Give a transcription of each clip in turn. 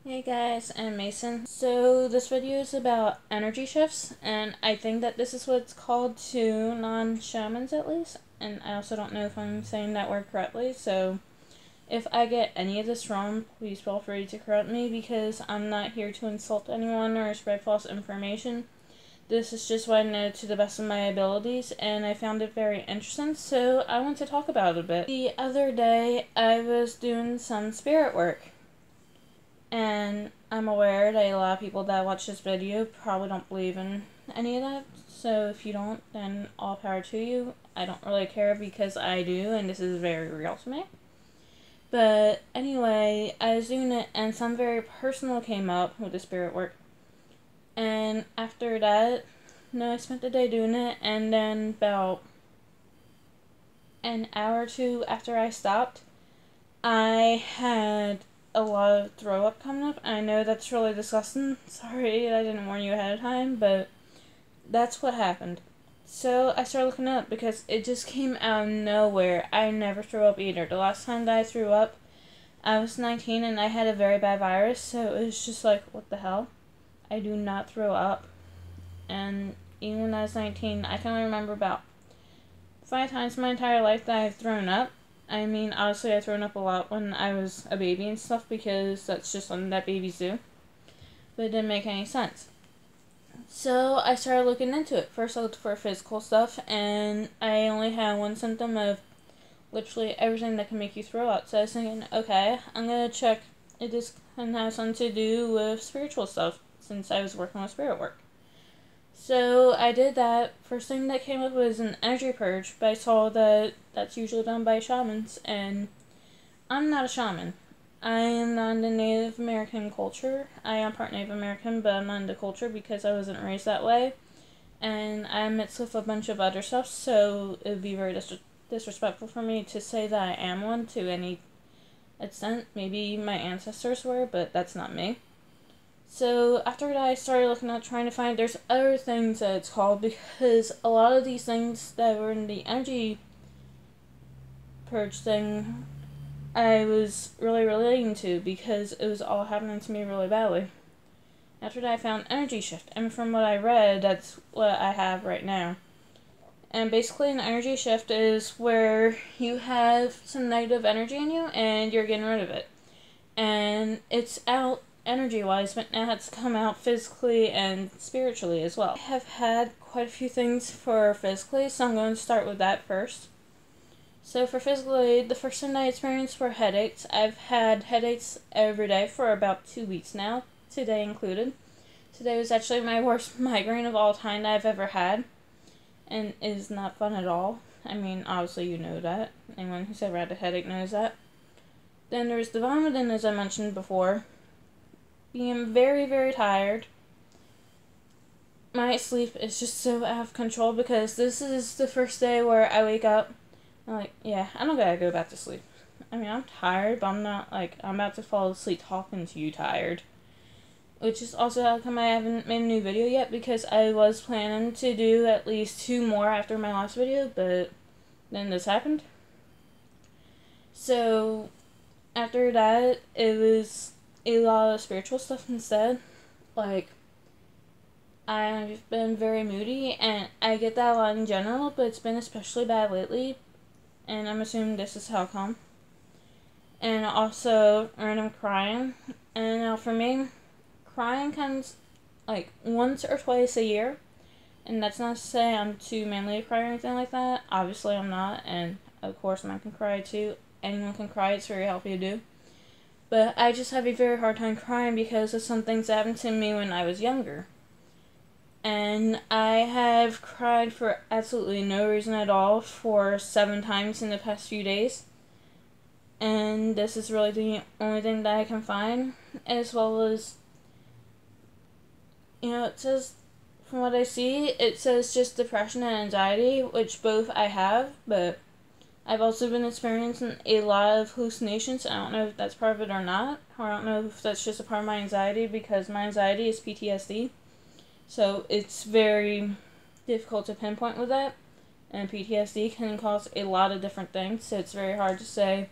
Hey guys, I'm Mason. So this video is about energy shifts, and I think that this is what it's called to non-shamans at least, and I also don't know if I'm saying that word correctly, so if I get any of this wrong, please feel free to correct me because I'm not here to insult anyone or spread false information. This is just what I know to the best of my abilities, and I found it very interesting, so I want to talk about it a bit. The other day, I was doing some spirit work. And I'm aware that a lot of people that watch this video probably don't believe in any of that. So if you don't, then all power to you. I don't really care because I do, and this is very real to me. But anyway, I was doing it, and something very personal came up with the spirit work. And after that, I spent the day doing it, and then about an hour or two after I stopped, I had a lot of throw up coming up. I know that's really disgusting. Sorry, I didn't warn you ahead of time, but that's what happened. So I started looking up because it just came out of nowhere. I never threw up either. The last time that I threw up, I was 19 and I had a very bad virus, so it was just like, what the hell? I do not throw up. And even when I was 19, I can only remember about 5 times in my entire life that I've thrown up. I mean, honestly, I've thrown up a lot when I was a baby and stuff because that's just something that babies do. But it didn't make any sense. So I started looking into it. First I looked for physical stuff, and I only had one symptom of literally everything that can make you throw up. So I was thinking, okay, I'm going to check if this can have something to do with spiritual stuff, since I was working with spirit work. So I did that. First thing that came up was an energy purge, but I saw that that's usually done by shamans, and I'm not a shaman. I am not in the Native American culture. I am part Native American, but I'm not in the culture because I wasn't raised that way, and I'm mixed with a bunch of other stuff, so it would be very disrespectful for me to say that I am one to any extent. Maybe my ancestors were, but that's not me. So after that, I started looking at trying to find there's other things that it's called, because a lot of these things that were in the energy purge thing, I was really relating to because it was all happening to me really badly. After that, I found energy shift, and from what I read, that's what I have right now. And basically, an energy shift is where you have some negative energy in you, and you're getting rid of it. And it's out energy-wise, but now it's come out physically and spiritually as well. I have had quite a few things for physically, so I'm going to start with that first. So for physically, the first thing I experienced were headaches. I've had headaches every day for about 2 weeks now, today included. Today was actually my worst migraine of all time that I've ever had, and it is not fun at all. I mean, obviously you know that. Anyone who's ever had a headache knows that. Then there's the vomiting, as I mentioned before. Being very, very tired. My sleep is just so out of control because this is the first day where I wake up. I'm like, yeah, I don't gotta go back to sleep. I mean, I'm tired, but I'm not like, I'm about to fall asleep talking to you tired. Which is also how come I haven't made a new video yet, because I was planning to do at least 2 more after my last video, but then this happened. So after that, it was a lot of spiritual stuff instead. Like, I've been very moody, and I get that a lot in general, but it's been especially bad lately, and I'm assuming this is how come. And also random crying. And now for me, crying comes like once or twice a year, and that's not to say I'm too manly to cry or anything like that. Obviously I'm not, and of course men can cry too. Anyone can cry, it's very healthy to do. But I just have a very hard time crying because of some things that happened to me when I was younger. And I have cried for absolutely no reason at all for 7 times in the past few days. And this is really the only thing that I can find, as well as, it says, from what I see, it says just depression and anxiety, which both I have, but I've also been experiencing a lot of hallucinations. I don't know if that's part of it or not, or I don't know if that's just a part of my anxiety, because my anxiety is PTSD. So it's very difficult to pinpoint with that, and PTSD can cause a lot of different things, so it's very hard to say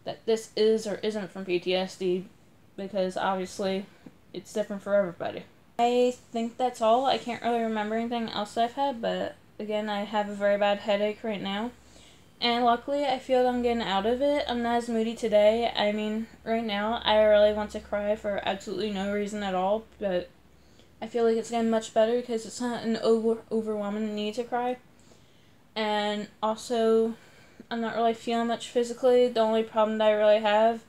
that this is or isn't from PTSD because obviously it's different for everybody. I think that's all. I can't really remember anything else I've had, but again, I have a very bad headache right now. And luckily, I feel I'm getting out of it. I'm not as moody today. I mean, right now, I really want to cry for absolutely no reason at all, but I feel like it's getting much better because it's not an overwhelming need to cry. And also, I'm not really feeling much physically. The only problem that I really have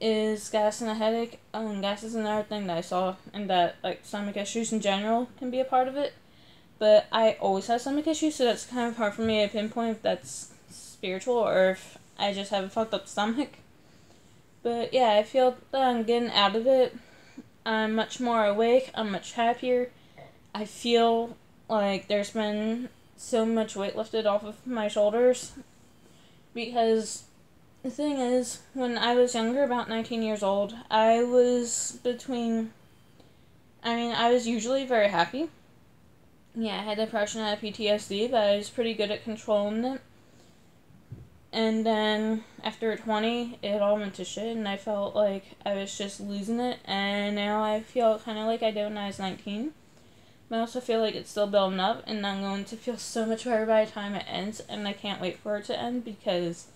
is gas and a headache. Gas is another thing that I saw, and that like stomach issues in general can be a part of it. But I always have stomach issues, so that's kind of hard for me to pinpoint if that's spiritual or if I just have a fucked up stomach. But yeah, I feel that I'm getting out of it. I'm much more awake. I'm much happier. I feel like there's been so much weight lifted off of my shoulders, because the thing is, when I was younger, about 19 years old, I was usually very happy. Yeah, I had depression, I had PTSD, but I was pretty good at controlling it. And then, after 20, it all went to shit, and I felt like I was just losing it, and now I feel kind of like I did when I was 19. But I also feel like it's still building up, and I'm going to feel so much better by the time it ends, and I can't wait for it to end, because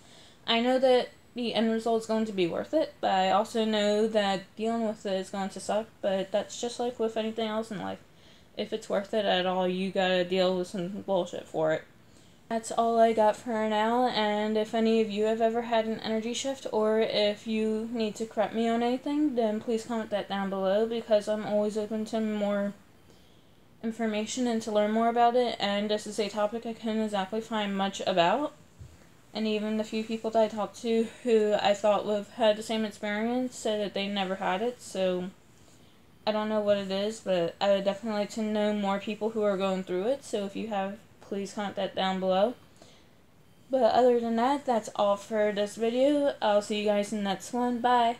I know that the end result is going to be worth it, but I also know that dealing with it is going to suck, but that's just like with anything else in life. If it's worth it at all, you gotta deal with some bullshit for it. That's all I got for now, and if any of you have ever had an energy shift, or if you need to correct me on anything, then please comment that down below, because I'm always open to more information and to learn more about it, and this is a topic I couldn't exactly find much about. And even the few people that I talked to who I thought would have had the same experience said that they never had it, so I don't know what it is, but I would definitely like to know more people who are going through it, so if you have, please comment that down below. But other than that, that's all for this video. I'll see you guys in the next one. Bye!